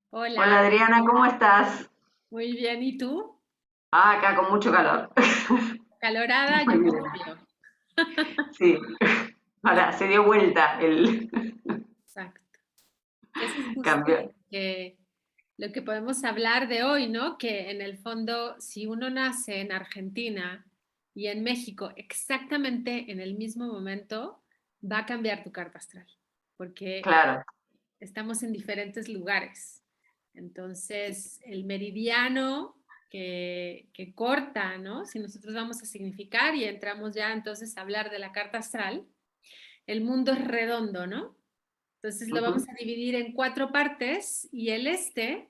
Hola, Hola Adriana, ¿cómo estás? muy bien. ¿Y tú? Acá con mucho calor. Calorada, Muy yo con bien. frío. Sí, ahora se dio vuelta el Exacto. Eso es justo cambio. lo que podemos hablar de hoy, ¿no? Que en el fondo, si uno nace en Argentina y en México exactamente en el mismo momento, va a cambiar tu carta astral, porque Claro, estamos en diferentes lugares. Entonces, el meridiano que corta, ¿no? Si nosotros vamos a significar y entramos ya entonces a hablar de la carta astral, el mundo es redondo, ¿no? Entonces lo vamos ujú, a dividir en cuatro partes y el este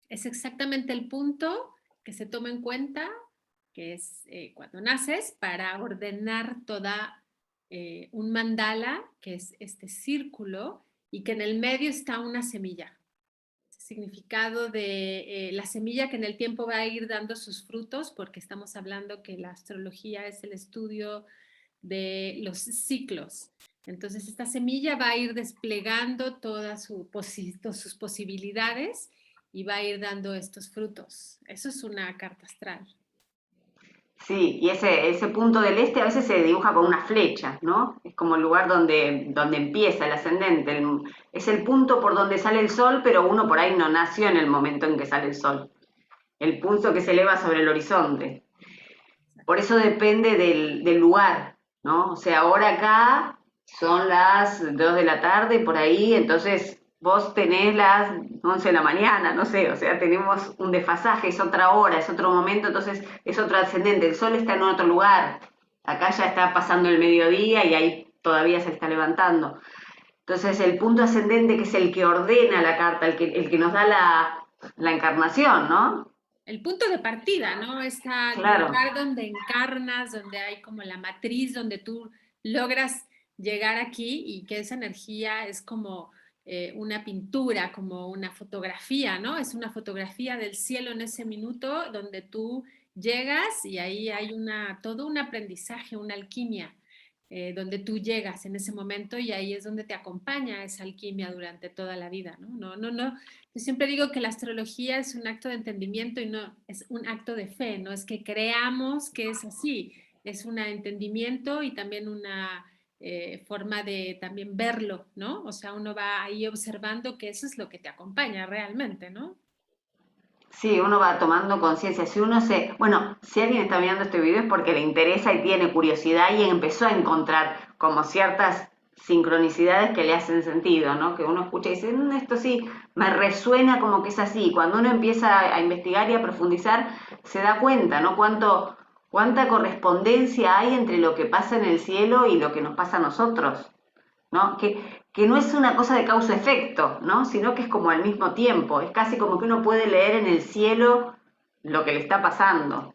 es exactamente el punto que se toma en cuenta, que es cuando naces, para ordenar toda un mandala, que es este círculo, y que en el medio está una semilla. Significado de la semilla que en el tiempo va a ir dando sus frutos, porque estamos hablando que la astrología es el estudio de los ciclos. Entonces, esta semilla va a ir desplegando todas sus posibilidades y va a ir dando estos frutos. Eso es una carta astral. sí, y ese punto del este a veces se dibuja con una flecha, ¿no? Es como el lugar donde empieza el ascendente. Es el punto por donde sale el sol, pero uno por ahí no nació en el momento en que sale el sol. El punto que se eleva sobre el horizonte. Por eso depende del lugar, ¿no? O sea, ahora acá son las 2 de la tarde, por ahí, entonces vos tenés las 11 de la mañana, no sé, o sea, tenemos un desfasaje, es otra hora, es otro momento, entonces es otro ascendente, el sol está en otro lugar, acá ya está pasando el mediodía y ahí todavía se está levantando. Entonces el punto ascendente, que es el que ordena la carta, el que nos da la encarnación, ¿no? El punto de partida, ¿no? Este Claro, lugar donde encarnas, donde hay como la matriz, donde tú logras llegar aquí y que esa energía es como una pintura, como una fotografía, ¿no? Es una fotografía del cielo en ese minuto donde tú llegas y ahí hay todo un aprendizaje, una alquimia, donde tú llegas en ese momento y ahí es donde te acompaña esa alquimia durante toda la vida, ¿no? No. Yo siempre digo que la astrología es un acto de entendimiento y no es un acto de fe, no es que creamos que es así, es un entendimiento y también una forma de también verlo, ¿no? O sea, uno va ahí observando que eso es lo que te acompaña realmente, ¿no? sí, uno va tomando conciencia. Bueno, si alguien está mirando este video es porque le interesa y tiene curiosidad y empezó a encontrar como ciertas sincronicidades que le hacen sentido, ¿no? Que uno escucha y dice, esto sí, me resuena como que es así. Cuando uno empieza a investigar y a profundizar, se da cuenta, ¿no? Cuánta correspondencia hay entre lo que pasa en el cielo y lo que nos pasa a nosotros. ¿No? Que no es una cosa de causa-efecto, ¿no? Sino que es como al mismo tiempo, es casi como que uno puede leer en el cielo lo que le está pasando.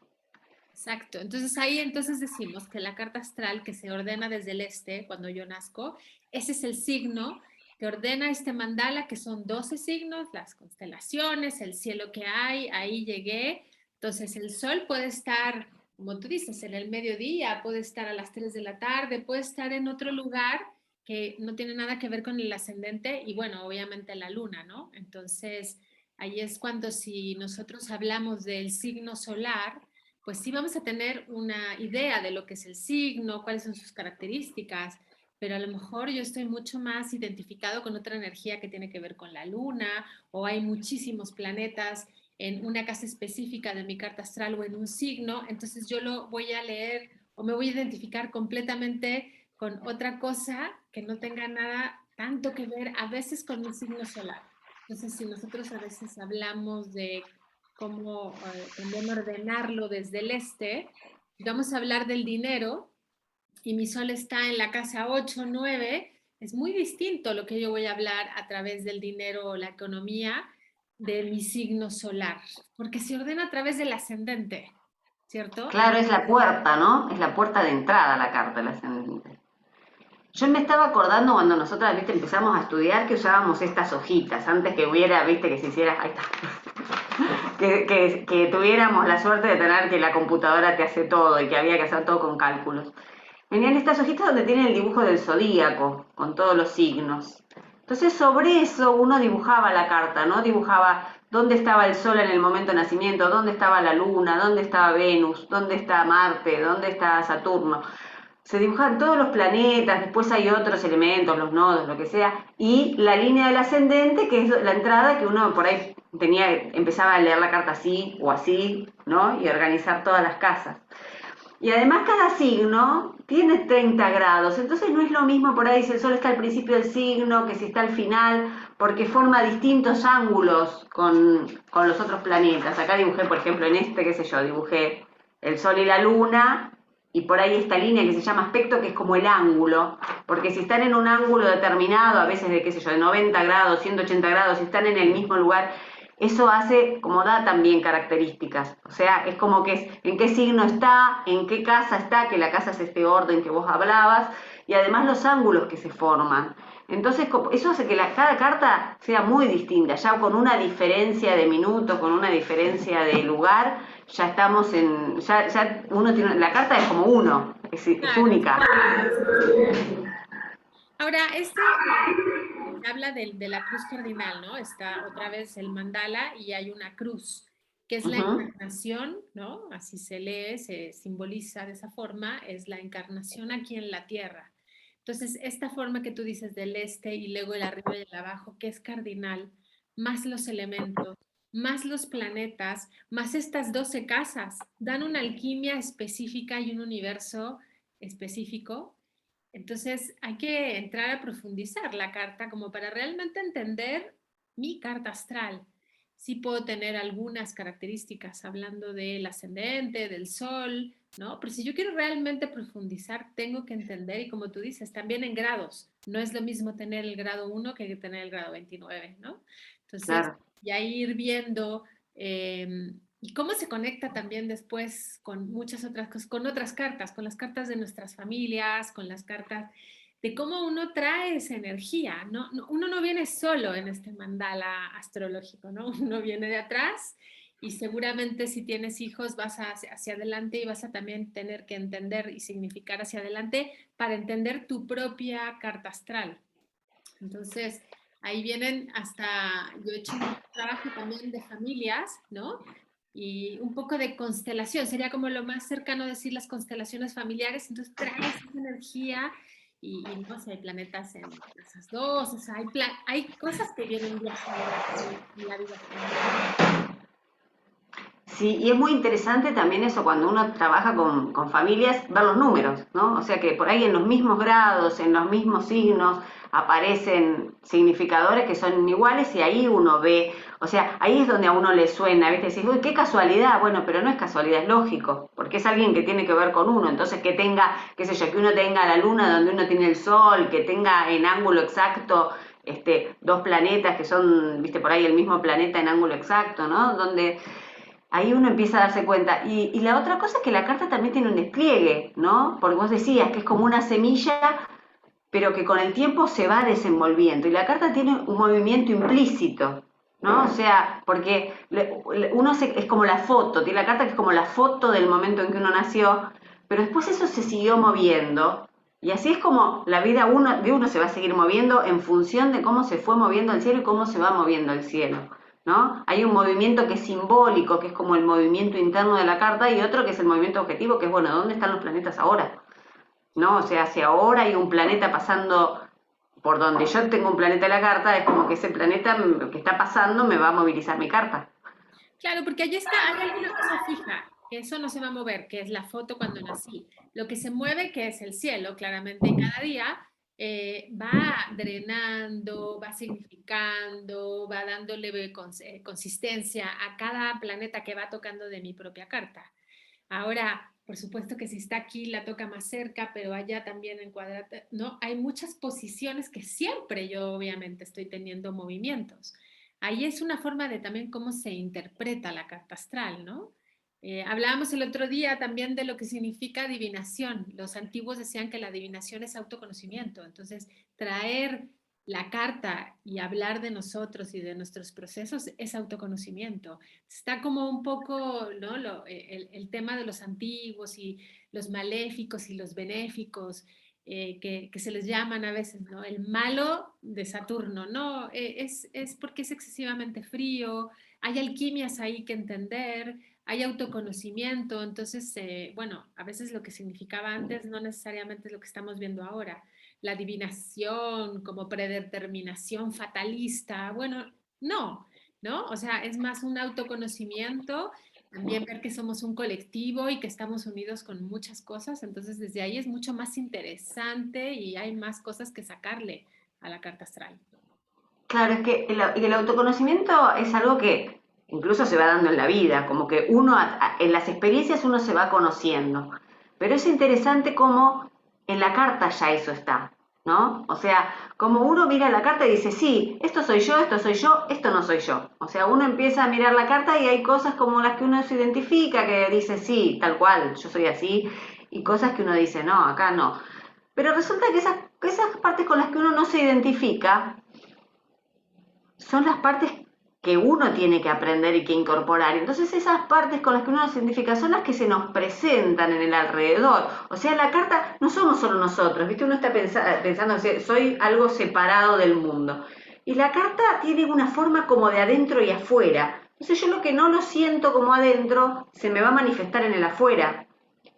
Exacto. Entonces ahí entonces decimos que la carta astral que se ordena desde el este, cuando yo nazco, ese es el signo que ordena este mandala, que son 12 signos, las constelaciones, el cielo que hay, ahí llegué. Entonces el sol puede estar, como tú dices, en el mediodía, puede estar a las 3 de la tarde, puede estar en otro lugar que no tiene nada que ver con el ascendente y bueno, obviamente la luna, ¿no? Entonces ahí es cuando si nosotros hablamos del signo solar, pues sí vamos a tener una idea de lo que es el signo, cuáles son sus características, pero a lo mejor yo estoy mucho más identificado con otra energía que tiene que ver con la luna, o hay muchísimos planetas en una casa específica de mi carta astral o en un signo, entonces yo lo voy a leer o me voy a identificar completamente con otra cosa que no tenga nada tanto que ver a veces con mi signo solar. Entonces, si nosotros a veces hablamos de cómo también ordenarlo desde el este. Vamos a hablar del dinero y mi sol está en la casa 8 9. Es muy distinto lo que yo voy a hablar a través del dinero o la economía de mi signo solar, porque se ordena a través del ascendente, ¿cierto? Claro, es la puerta, ¿no? Es la puerta de entrada a la carta del ascendente. Yo me estaba acordando cuando nosotras, viste, empezamos a estudiar que usábamos estas hojitas, antes que hubiera, viste, que se hiciera, ahí está, que tuviéramos la suerte de tener que la computadora te hace todo y que había que hacer todo con cálculos. Venían estas hojitas donde tienen el dibujo del zodíaco, con todos los signos. Entonces sobre eso uno dibujaba la carta, ¿no? Dibujaba dónde estaba el Sol en el momento de nacimiento, dónde estaba la Luna, dónde estaba Venus, dónde está Marte, dónde está Saturno. Se dibujan todos los planetas, después hay otros elementos, los nodos, lo que sea, y la línea del ascendente, que es la entrada que uno por ahí empezaba a leer la carta así o así, ¿no? Y organizar todas las casas. Y además cada signo tiene 30 grados, entonces no es lo mismo por ahí si el Sol está al principio del signo que si está al final, porque forma distintos ángulos con los otros planetas. Acá dibujé, por ejemplo, en este, qué sé yo, dibujé el Sol y la Luna, y por ahí esta línea que se llama aspecto, que es como el ángulo, porque si están en un ángulo determinado, a veces de, qué sé yo, de 90 grados, 180 grados, si están en el mismo lugar, eso hace, como da también características, o sea, es como que es en qué signo está, en qué casa está, que la casa es este orden que vos hablabas, y además los ángulos que se forman. Entonces, eso hace que cada carta sea muy distinta, ya con una diferencia de minutos, con una diferencia de lugar, ya estamos en, ya uno tiene, la carta es como uno, es Claro, única. es ahora, se habla de la cruz cardinal, ¿no? Está otra vez el mandala y hay una cruz, que es la Ujú. encarnación, ¿no? Así se lee, se simboliza de esa forma, es la encarnación aquí en la tierra. Entonces, esta forma que tú dices del este y luego el arriba y el abajo, que es cardinal, más los elementos, más los planetas, más estas 12 casas, dan una alquimia específica y un universo específico. Entonces hay que entrar a profundizar la carta como para realmente entender mi carta astral. Sí puedo tener algunas características hablando del ascendente, del sol, ¿no? Pero si yo quiero realmente profundizar, tengo que entender, y como tú dices, también en grados. No es lo mismo tener el grado 1 que tener el grado 29, ¿no? Entonces, Claro. ya ir viendo y cómo se conecta también después con muchas otras cosas, con otras cartas, con las cartas de nuestras familias, con las cartas de cómo uno trae esa energía, ¿no? Uno no viene solo en este mandala astrológico, ¿no? Uno viene de atrás y seguramente si tienes hijos vas hacia adelante y vas a también tener que entender y significar hacia adelante para entender tu propia carta astral. Entonces, ahí vienen hasta, yo he hecho mucho trabajo también de familias, ¿no? Y un poco de constelación, sería como lo más cercano a decir las constelaciones familiares, entonces traes esa energía y no sé, hay planetas en esas dos, o sea, hay cosas que vienen ya sagradas en la vida familiar. Sí, y es muy interesante también eso cuando uno trabaja con familias, ver los números, ¿no? O sea que por ahí en los mismos grados, en los mismos signos, aparecen significadores que son iguales y ahí uno ve, o sea, ahí es donde a uno le suena, ¿viste? Decís, uy, qué casualidad, bueno, pero no es casualidad, es lógico, porque es alguien que tiene que ver con uno, entonces que tenga, qué sé yo, que uno tenga la luna donde uno tiene el sol, que tenga en ángulo exacto dos planetas que son, viste, por ahí el mismo planeta en ángulo exacto, ¿no? Donde ahí uno empieza a darse cuenta. Y la otra cosa es que la carta también tiene un despliegue, ¿no? Porque vos decías que es como una semilla, pero que con el tiempo se va desenvolviendo. Y la carta tiene un movimiento implícito, ¿no? O sea, porque es como la foto, tiene la carta que es como la foto del momento en que uno nació, pero después eso se siguió moviendo. Y así es como la vida de uno se va a seguir moviendo en función de cómo se fue moviendo el cielo y cómo se va moviendo el cielo. ¿No? Hay un movimiento que es simbólico, que es como el movimiento interno de la carta, y otro que es el movimiento objetivo, que es, bueno, ¿dónde están los planetas ahora? ¿No? O sea, si ahora hay un planeta pasando por donde yo tengo un planeta en la carta, es como que ese planeta que está pasando me va a movilizar mi carta. Claro, porque allí está, hay alguna cosa fija, que eso no se va a mover, que es la foto cuando nací. Lo que se mueve, que es el cielo, claramente, y cada día va drenando, va significando, va dándole consistencia a cada planeta que va tocando de mi propia carta. Ahora, por supuesto que si está aquí la toca más cerca, pero allá también en cuadrado, ¿no? Hay muchas posiciones que siempre yo obviamente estoy teniendo movimientos. Ahí es una forma de también cómo se interpreta la carta astral, ¿no? Hablábamos el otro día también de lo que significa adivinación. Los antiguos decían que la adivinación es autoconocimiento. Entonces, traer la carta y hablar de nosotros y de nuestros procesos es autoconocimiento. Está como un poco, ¿no? El tema de los antiguos y los maléficos y los benéficos. que se les llaman a veces, ¿no? El malo de Saturno, ¿no? Es porque es excesivamente frío, hay alquimias ahí que entender, hay autoconocimiento, entonces, bueno, a veces lo que significaba antes no necesariamente es lo que estamos viendo ahora. La adivinación como predeterminación fatalista, bueno, no, ¿no? O sea, es más un autoconocimiento, también ver que somos un colectivo y que estamos unidos con muchas cosas, entonces desde ahí es mucho más interesante y hay más cosas que sacarle a la carta astral. Claro, es que el autoconocimiento es algo que incluso se va dando en la vida, como que uno, en las experiencias uno se va conociendo. Pero es interesante cómo en la carta ya eso está, ¿no? O sea, como uno mira la carta y dice, sí, esto soy yo, esto no soy yo. O sea, uno empieza a mirar la carta y hay cosas como las que uno se identifica, que dice, sí, tal cual, yo soy así, y cosas que uno dice, no, acá no. Pero resulta que esas partes con las que uno no se identifica, son las partes que uno tiene que aprender y que incorporar. Entonces esas partes con las que uno se identifica son las que se nos presentan en el alrededor. O sea, la carta no somos solo nosotros, ¿viste? Uno está pensando, soy algo separado del mundo. Y la carta tiene una forma como de adentro y afuera. Entonces yo lo que no lo siento como adentro, se me va a manifestar en el afuera.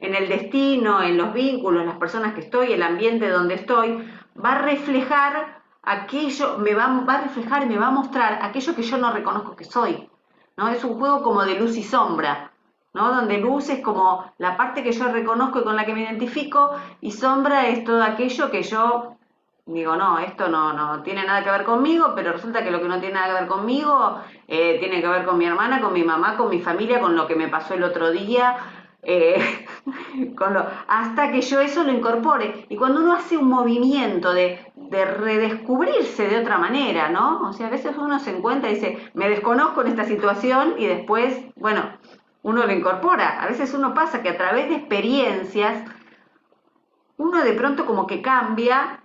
En el destino, en los vínculos, las personas que estoy, el ambiente donde estoy, va a reflejar aquello, va a reflejar y me va a mostrar aquello que yo no reconozco que soy, ¿no? Es un juego como de luz y sombra, ¿no? Donde luz es como la parte que yo reconozco y con la que me identifico, y sombra es todo aquello que yo digo, no, esto no tiene nada que ver conmigo, pero resulta que lo que no tiene nada que ver conmigo tiene que ver con mi hermana, con mi mamá, con mi familia, con lo que me pasó el otro día, eh, hasta que yo eso lo incorpore. Y cuando uno hace un movimiento de redescubrirse de otra manera, ¿no? O sea, a veces uno se encuentra y dice, me desconozco en esta situación y después, bueno, uno lo incorpora. A veces uno pasa que a través de experiencias, uno de pronto como que cambia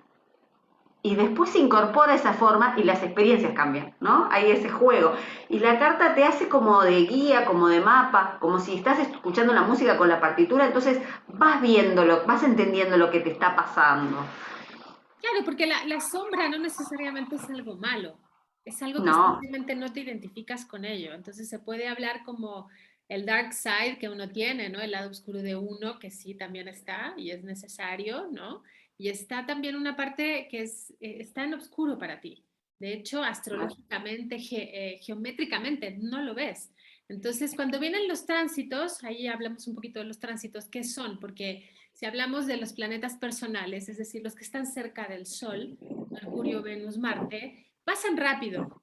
y después se incorpora esa forma y las experiencias cambian, ¿no? Hay ese juego. Y la carta te hace como de guía, como de mapa, como si estás escuchando la música con la partitura, entonces vas viéndolo, vas entendiendo lo que te está pasando. Claro, porque la sombra no necesariamente es algo malo, es algo que No, simplemente no te identificas con ello. Entonces se puede hablar como el dark side que uno tiene, ¿no? El lado oscuro de uno, que sí también está y es necesario, ¿no? Y está también una parte que está en oscuro para ti. De hecho, astrológicamente, geométricamente, no lo ves. Entonces, cuando vienen los tránsitos, ahí hablamos un poquito de los tránsitos, ¿qué son? Porque si hablamos de los planetas personales, es decir, los que están cerca del Sol, Mercurio, Venus, Marte, pasan rápido.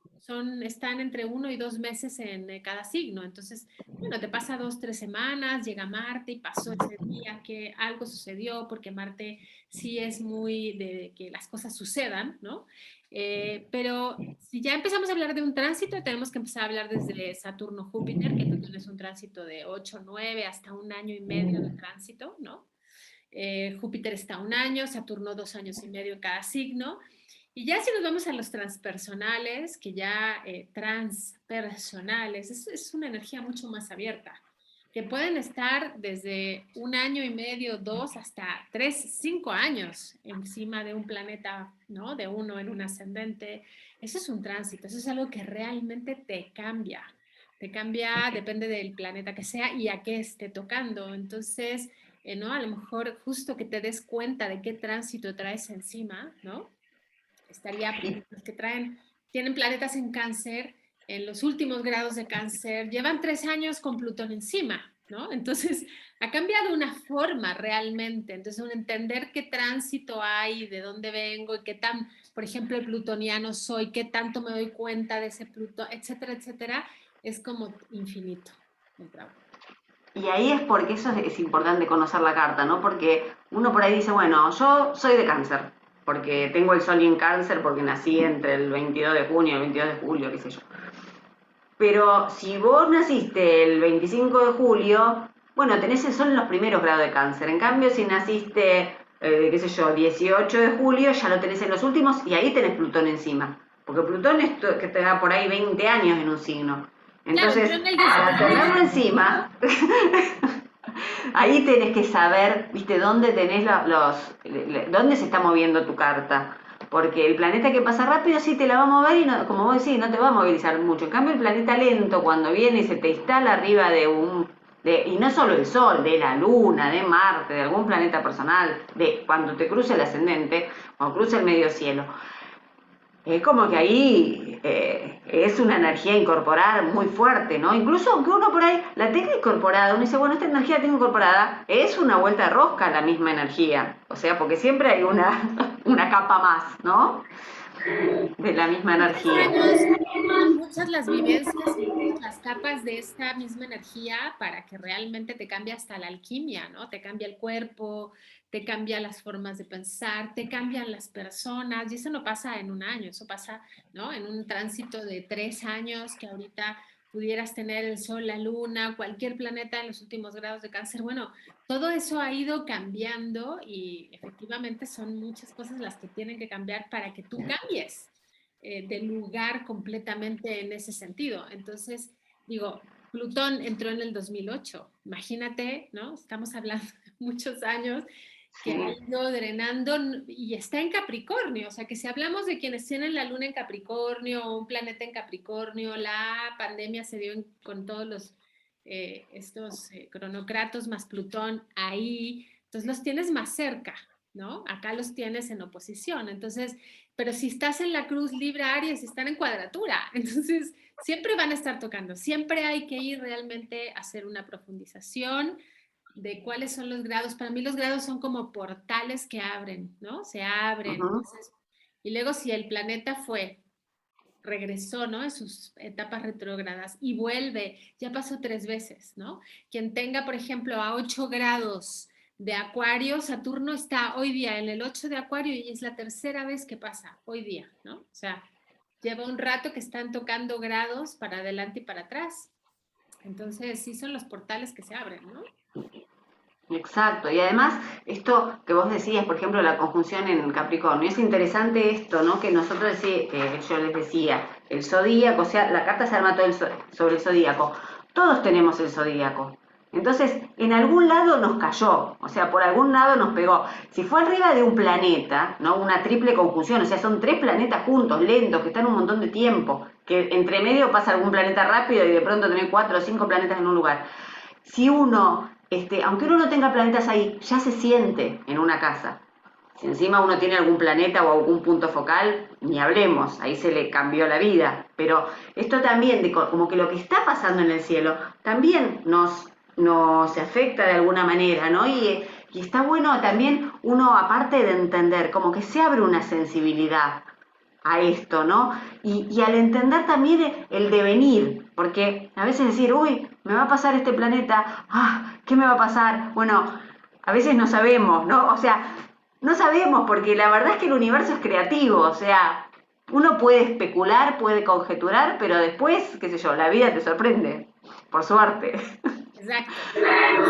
Están entre 1 y 2 meses en cada signo. Entonces, bueno, te pasa 2, 3 semanas, llega Marte y pasó ese día que algo sucedió, porque Marte sí es muy de que las cosas sucedan, ¿no? Pero si ya empezamos a hablar de un tránsito, tenemos que empezar a hablar desde Saturno-Júpiter, que tú tienes un tránsito de 8, 9, hasta 1 año y medio de tránsito, ¿no? Júpiter está 1 año, Saturno 2 años y medio en cada signo. Y ya si nos vamos a los transpersonales, que ya transpersonales, es una energía mucho más abierta, que pueden estar desde 1 año y medio, 2, hasta 3, 5 años encima de un planeta, ¿no? De uno en un ascendente. Eso es un tránsito, eso es algo que realmente te cambia. Te cambia, depende del planeta que sea y a qué esté tocando. Entonces, ¿no? A lo mejor justo que te des cuenta de qué tránsito traes encima, ¿no? Estaría, por ejemplo, los que tienen planetas en cáncer, en los últimos grados de cáncer, llevan 3 años con Plutón encima, ¿no? Entonces, ha cambiado una forma realmente. Entonces, un entender qué tránsito hay, de dónde vengo y qué tan, por ejemplo, el plutoniano soy, qué tanto me doy cuenta de ese Plutón, etcétera, etcétera, es como infinito el trabajo. y ahí es porque eso es importante conocer la carta, ¿no? Porque uno por ahí dice, bueno, yo soy de cáncer, porque tengo el sol en cáncer, porque nací entre el 22 de junio y el 22 de julio, qué sé yo. Pero si vos naciste el 25 de julio, bueno, tenés el sol en los primeros grados de cáncer. En cambio, si naciste, qué sé yo, 18 de julio, ya lo tenés en los últimos y ahí tenés Plutón encima. Porque Plutón es que te da por ahí 20 años en un signo. Claro, yo Entonces, en el para tenerlo 19. encima, Ahí tenés que saber, viste, dónde tenés dónde se está moviendo tu carta. Porque el planeta que pasa rápido sí te la va a mover y no, como vos decís, no te va a movilizar mucho. En cambio el planeta lento cuando viene y se te instala arriba y no solo el Sol, de la Luna, de Marte, de algún planeta personal, de cuando te cruza el ascendente, cuando cruza el medio cielo, es como que ahí es una energía a incorporar muy fuerte, ¿no? Incluso aunque uno por ahí la tenga incorporada, uno dice, bueno, esta energía la tengo incorporada, es una vuelta de rosca la misma energía. O sea, porque siempre hay una capa más, ¿no? De la misma Muchos energía. años, son muchas las vivencias y muchas las capas de esta misma energía para que realmente te cambie hasta la alquimia, ¿no? Te cambia el cuerpo, te cambia las formas de pensar, te cambian las personas, y eso no pasa en un año, eso pasa, ¿no? En un tránsito de 3 años que ahorita pudieras tener el sol, la luna, cualquier planeta en los últimos grados de cáncer. Bueno, todo eso ha ido cambiando y efectivamente son muchas cosas las que tienen que cambiar para que tú cambies de lugar completamente en ese sentido. Entonces, digo, Plutón entró en el 2008. Imagínate, ¿no? Estamos hablando de muchos años que ha Sí. ido drenando y está en Capricornio. O sea, que si hablamos de quienes tienen la luna en Capricornio o un planeta en Capricornio, la pandemia se dio con todos estos cronocratos más Plutón ahí. Entonces los tienes más cerca, ¿no? Acá los tienes en oposición. Entonces, pero si estás en la cruz Libra Aries, están en cuadratura. Entonces, siempre van a estar tocando. Siempre hay que ir realmente a hacer una profundización de cuáles son los grados. Para mí los grados son como portales que abren, ¿no? Se abren. Ujú. Entonces, y luego si el planeta regresó, ¿no? En sus etapas retrógradas y vuelve, ya pasó 3 veces, ¿no? Quien tenga, por ejemplo, a 8 grados de Acuario, Saturno está hoy día en el 8 de Acuario y es la tercera vez que pasa hoy día, ¿no? O sea, lleva un rato que están tocando grados para adelante y para atrás. Entonces, sí son los portales que se abren, ¿no? Exacto, y además esto que vos decías, por ejemplo, la conjunción en Capricornio, es interesante esto, ¿no? Que nosotros yo les decía, el zodíaco, o sea, la carta se arma todo sobre el zodíaco, todos tenemos el zodíaco, entonces en algún lado nos cayó, o sea, por algún lado nos pegó, si fue arriba de un planeta, ¿no? Una triple conjunción, o sea, son 3 planetas juntos, lentos, que están un montón de tiempo, que entre medio pasa algún planeta rápido y de pronto tenés 4 o 5 planetas en un lugar. Si uno, aunque uno no tenga planetas ahí, ya se siente en una casa. Si encima uno tiene algún planeta o algún punto focal, ni hablemos, ahí se le cambió la vida. Pero esto también, como que lo que está pasando en el cielo, también nos afecta de alguna manera, ¿no? Y está bueno también uno, aparte de entender, como que se abre una sensibilidad a esto, ¿no? Y al entender también el devenir, porque a veces decir, uy, me va a pasar este planeta, ¿qué me va a pasar? Bueno, a veces no sabemos, ¿no? O sea, no sabemos porque la verdad es que el universo es creativo, o sea, uno puede especular, puede conjeturar, pero después, qué sé yo, la vida te sorprende, por suerte. Exacto.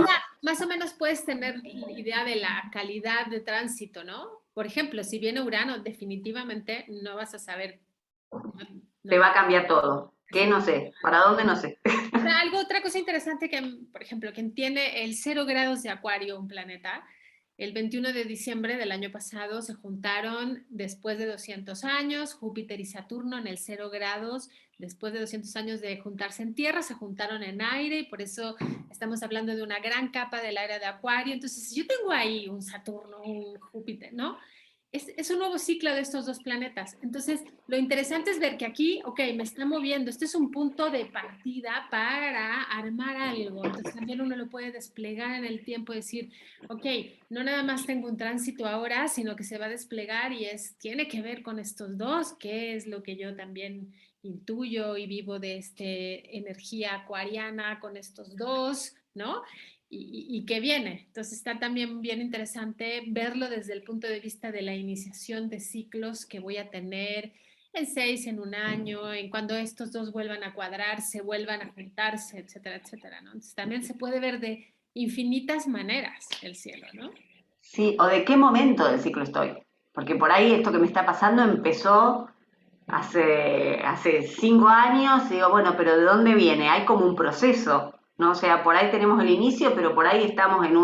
O sea, más o menos puedes tener idea de la calidad de tránsito, ¿no? Por ejemplo, si viene Urano, definitivamente no vas a saber, no, Te no. va a cambiar todo. ¿Qué? No sé. ¿Para dónde? No sé. Otra cosa interesante que, por ejemplo, quien tiene el 0 grados de Acuario, un planeta, el 21 de diciembre del año pasado se juntaron después de 200 años, Júpiter y Saturno en el 0 grados, después de 200 años de juntarse en tierra, se juntaron en aire y por eso estamos hablando de una gran capa del aire de Acuario. Entonces, si yo tengo ahí un Saturno, un Júpiter, ¿no? Es un nuevo ciclo de estos dos planetas. Entonces, lo interesante es ver que aquí, ok, me está moviendo, este es un punto de partida para armar algo. Entonces, también uno lo puede desplegar en el tiempo, decir, ok, no nada más tengo un tránsito ahora, sino que se va a desplegar y tiene que ver con estos dos, que es lo que yo también intuyo y vivo de esta energía acuariana con estos dos, ¿no? Y qué viene. Entonces está también bien interesante verlo desde el punto de vista de la iniciación de ciclos que voy a tener en 6, en un año, en cuando estos dos vuelvan a cuadrarse, vuelvan a juntarse, etcétera, etcétera, ¿no? Entonces también se puede ver de infinitas maneras el cielo, ¿no? Sí, o de qué momento del ciclo estoy. Porque por ahí esto que me está pasando empezó hace 5 años y digo, bueno, pero ¿de dónde viene? Hay como un proceso, ¿no? O sea, por ahí tenemos el inicio, pero por ahí estamos en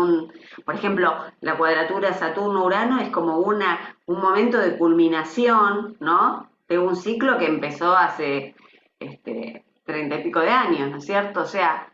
por ejemplo, la cuadratura Saturno-Urano es como un momento de culminación, ¿no? De un ciclo que empezó hace 30 y pico de años, ¿no es cierto? O sea,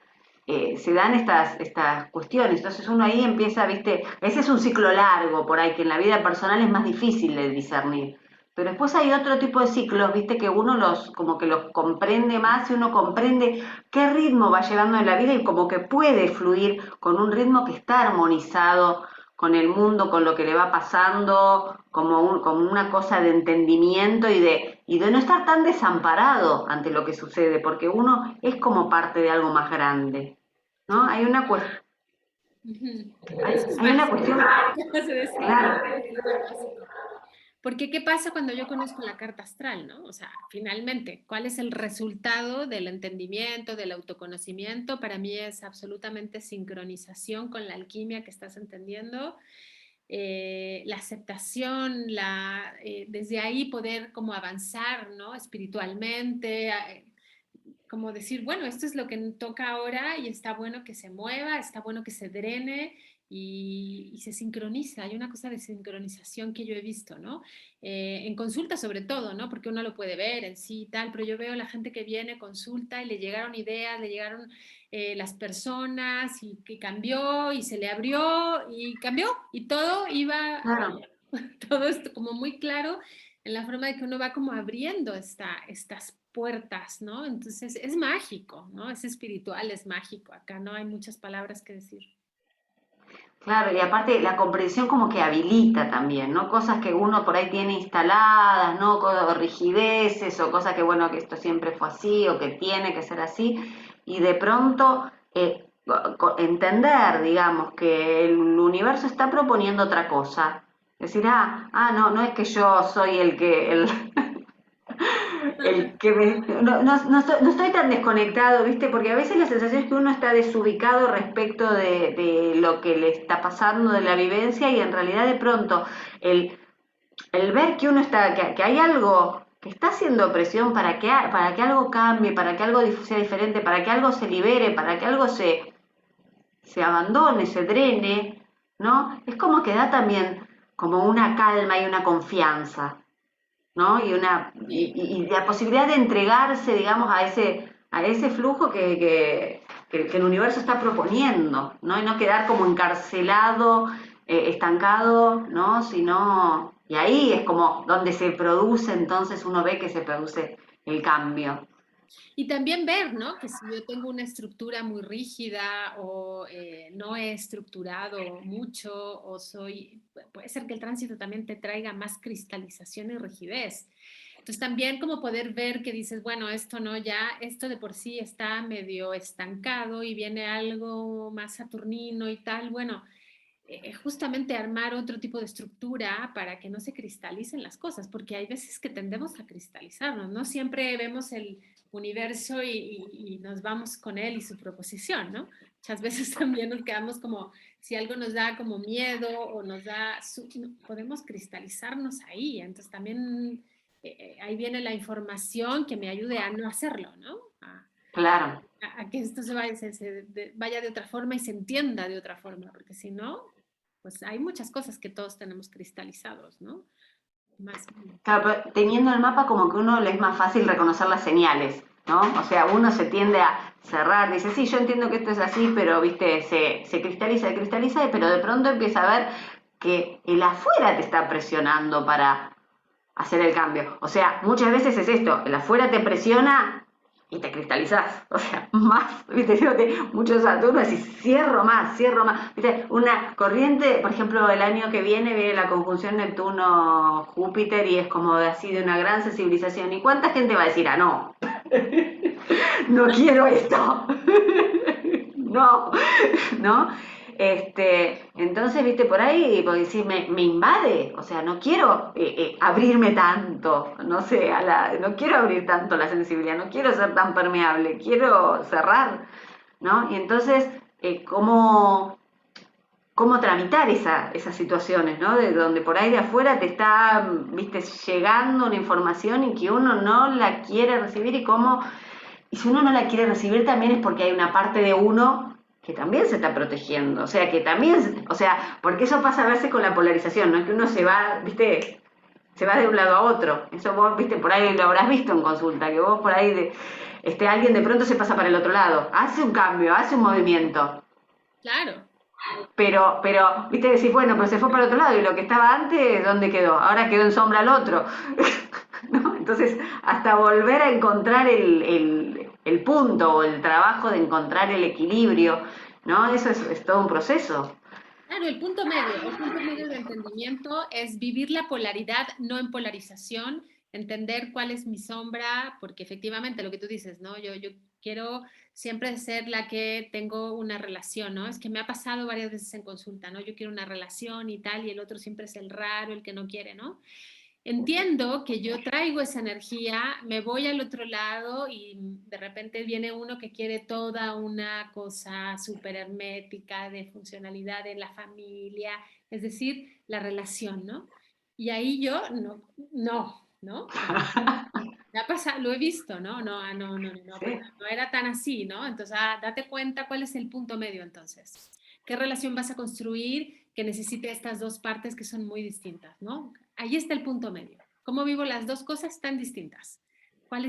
se dan estas cuestiones. Entonces uno ahí empieza, ¿viste? Ese es un ciclo largo por ahí, que en la vida personal es más difícil de discernir. Pero después hay otro tipo de ciclos, ¿viste? Que uno como que los comprende más y uno comprende qué ritmo va llevando en la vida y como que puede fluir con un ritmo que está armonizado con el mundo, con lo que le va pasando, como una cosa de entendimiento y de no estar tan desamparado ante lo que sucede, porque uno es como parte de algo más grande, ¿no? Hay una cuestión, Ujú. hay, Eso es hay una básico, cuestión, acabas de describir, claro, es súper básico. Porque, ¿qué pasa cuando yo conozco la carta astral, no? O sea, finalmente, ¿cuál es el resultado del entendimiento, del autoconocimiento? Para mí es absolutamente sincronización con la alquimia que estás entendiendo, la aceptación, desde ahí poder como avanzar, ¿no? Espiritualmente, como decir, bueno, esto es lo que toca ahora y está bueno que se mueva, está bueno que se drene y se sincroniza. Hay una cosa de sincronización que yo he visto, ¿no? En consulta sobre todo, ¿no? Porque uno lo puede ver en sí y tal, pero yo veo la gente que viene, consulta y le llegaron ideas, le llegaron las personas y que cambió y se le abrió y cambió y todo iba, claro. todo esto como muy claro en la forma de que uno va como abriendo estas puertas, ¿no? Entonces es mágico, ¿no? Es espiritual, es mágico. Acá no hay muchas palabras que decir. Claro, y aparte la comprensión como que habilita también, ¿no? Cosas que uno por ahí tiene instaladas, ¿no? Rigideces o cosas que, bueno, que esto siempre fue así o que tiene que ser así, y de pronto entender, digamos, que el universo está proponiendo otra cosa. Decir, no, no es que yo soy el que no estoy tan desconectado, ¿viste? Porque a veces la sensación es que uno está desubicado respecto de lo que le está pasando, de la vivencia, y en realidad de pronto el ver que uno está, que hay algo que está haciendo presión para que algo cambie, para que algo sea diferente, para que algo se libere, para que algo se abandone, se drene, ¿no? Es como que da también como una calma y una confianza, ¿no? Sí. Y la posibilidad de entregarse, digamos, a ese flujo que el universo está proponiendo, ¿no? Y no quedar como encarcelado, estancado, ¿no? Sino, y ahí es como donde se produce, entonces uno ve que se produce el cambio. Y también ver, ¿no? Que si yo tengo una estructura muy rígida o no he estructurado mucho o puede ser que el tránsito también te traiga más cristalización y rigidez. Entonces también como poder ver que dices, bueno, esto no, ya, esto de por sí está medio estancado y viene algo más saturnino y tal, bueno, justamente armar otro tipo de estructura para que no se cristalicen las cosas, porque hay veces que tendemos a cristalizarnos, no siempre vemos el universo y nos vamos con él y su proposición, ¿no? Muchas veces también nos quedamos como, si algo nos da como miedo o nos da, no, podemos cristalizarnos ahí, entonces también ahí viene la información que me ayude a no hacerlo, ¿no? Claro. A que esto vaya de otra forma y se entienda de otra forma, porque si no, pues hay muchas cosas que todos tenemos cristalizados, ¿no? Más. Claro, pero teniendo el mapa como que uno le es más fácil reconocer las señales, ¿no? O sea, uno se tiende a cerrar, dice, sí, yo entiendo que esto es así, pero, viste, se cristaliza, pero de pronto empieza a ver que el afuera te está presionando para hacer el cambio. O sea, muchas veces es esto, el afuera te presiona y te cristalizás, o sea, más, viste, fíjate, muchos Saturnos y cierro más, viste, una corriente, por ejemplo, el año que viene la conjunción Neptuno-Júpiter y es como así de una gran sensibilización, ¿y cuánta gente va a decir, no, no quiero esto, no, ¿no? Entonces, viste, por ahí, porque si me invade, o sea, no quiero abrirme tanto, no sé, no quiero abrir tanto la sensibilidad, no quiero ser tan permeable, quiero cerrar, ¿no? Y entonces, ¿cómo tramitar esas situaciones, ¿no? De donde por ahí de afuera te está, viste, llegando una información y que uno no la quiere recibir y cómo Y si uno no la quiere recibir también es porque hay una parte de uno que también se está protegiendo, o sea, que también, o sea, porque eso pasa a verse con la polarización, ¿no? Que uno se va, viste, se va de un lado a otro. Eso vos, viste, por ahí lo habrás visto en consulta, que vos por ahí, alguien de pronto se pasa para el otro lado, hace un cambio, hace un movimiento. Claro. Viste, decís, bueno, pero se fue para el otro lado y lo que estaba antes, ¿dónde quedó? Ahora quedó en sombra al otro. ¿No? Entonces, hasta volver a encontrar el punto o el trabajo de encontrar el equilibrio, ¿no? Eso es todo un proceso. Claro, el punto medio de entendimiento es vivir la polaridad, no en polarización, entender cuál es mi sombra, porque efectivamente lo que tú dices, ¿no? Yo quiero siempre ser la que tengo una relación, ¿no? Es que me ha pasado varias veces en consulta, ¿no? Yo quiero una relación y tal, y el otro siempre es el raro, el que no quiere, ¿no? Entiendo que yo traigo esa energía, me voy al otro lado y de repente viene uno que quiere toda una cosa súper hermética de funcionalidad en la familia, es decir, la relación, ¿no? Y ahí yo ¿no? Me ha pasado, lo he visto, ¿no? No, no, pero Sí. no era tan así, ¿no? Entonces, date cuenta cuál es el punto medio entonces. ¿Qué relación vas a construir que necesite estas dos partes que son muy distintas, ¿no? Ahí está el punto medio. ¿Cómo vivo las dos cosas tan distintas? Cuál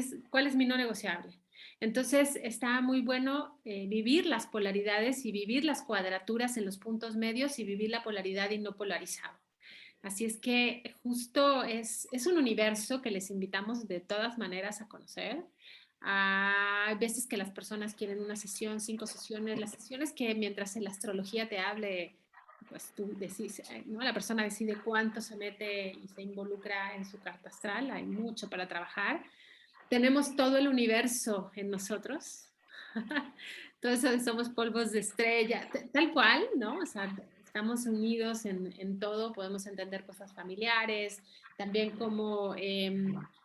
es mi no negociable? Entonces, está muy bueno vivir las polaridades y vivir las cuadraturas en los puntos medios y vivir la polaridad y no polarizado. Así es que justo es un universo que les invitamos de todas maneras a conocer. Hay veces que las personas quieren una sesión, 5 sesiones, las sesiones que mientras en la astrología te hable, pues tú decides, ¿no? La persona decide cuánto se mete y se involucra en su carta astral, hay mucho para trabajar. Tenemos todo el universo en nosotros. Todos somos polvos de estrella, tal cual, ¿no? O sea, estamos unidos en todo, podemos entender cosas familiares, también como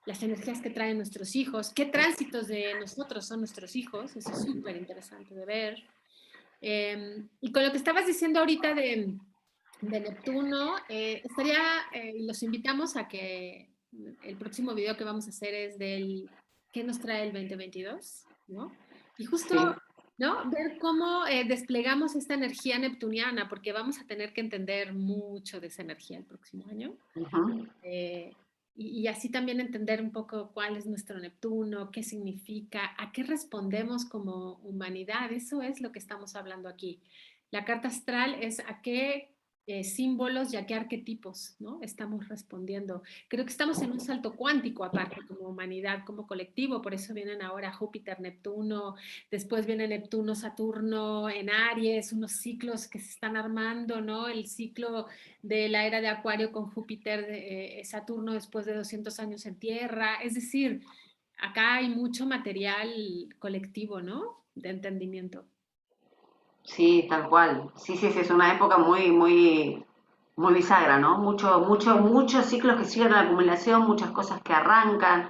las energías que traen nuestros hijos, qué tránsitos de nosotros son nuestros hijos, eso es súper interesante de ver. Y con lo que estabas diciendo ahorita de Neptuno, los invitamos a que el próximo video que vamos a hacer es del qué nos trae el 2022, ¿no? Y justo, Sí. ¿no? Ver cómo desplegamos esta energía neptuniana, porque vamos a tener que entender mucho de esa energía el próximo año. Ujú. Eh, y así también entender un poco cuál es nuestro Neptuno, qué significa, a qué respondemos como humanidad. Eso es lo que estamos hablando aquí. La carta astral es a qué símbolos y a qué arquetipos, ¿no? Estamos respondiendo. Creo que estamos en un salto cuántico aparte como humanidad, como colectivo, por eso vienen ahora Júpiter, Neptuno, después viene Neptuno, Saturno en Aries, unos ciclos que se están armando, ¿no? El ciclo de la era de Acuario con Júpiter, Saturno después de 200 años en Tierra, es decir, acá hay mucho material colectivo, ¿no? De entendimiento. Sí, tal cual. Sí, sí, sí, es una época muy bisagra, ¿no? Muchos ciclos que siguen la acumulación, muchas cosas que arrancan,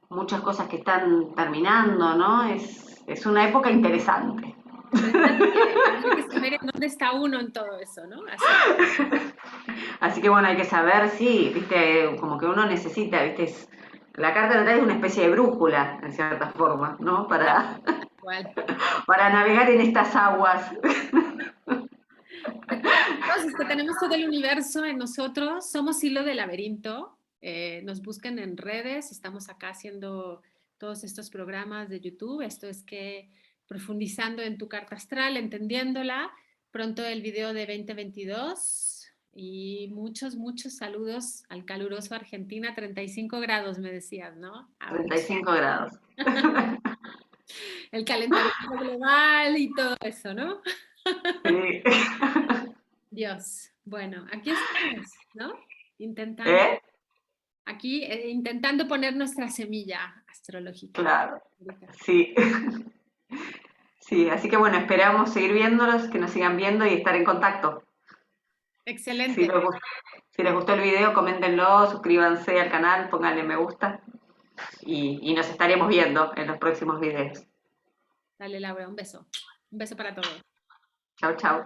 muchas cosas que están terminando, ¿no? Es una época interesante. Interesante que habría que saber en dónde está uno en todo eso, ¿no? Así. Así que bueno, hay que saber, sí, viste, como que uno necesita, viste, la carta natal es una especie de brújula, en cierta forma, ¿no? Igual. Para navegar en estas aguas. Recuerden, chicos, que tenemos todo el universo en nosotros, somos hilo de laberinto, nos buscan en redes, estamos acá haciendo todos estos programas de YouTube, esto es que profundizando en tu carta astral, entendiéndola, pronto el video de 2022 y muchos saludos al caluroso Argentina, 35 grados me decías, ¿no? Ahora, 35 grados. el calentamiento global y todo eso, ¿no? Sí. Dios, bueno, aquí estamos, ¿no? Intentando, ¿Eh? aquí intentando poner nuestra semilla astrológica. Claro, sí. Sí, así que bueno, esperamos seguir viéndolos, que nos sigan viendo y estar en contacto. Si Excelente. les gustó, si les gustó el video, coméntenlo, suscríbanse al canal, pónganle me gusta y nos estaremos viendo en los próximos videos. Dale, Laura, un beso. Un beso para todos. Chau, chau.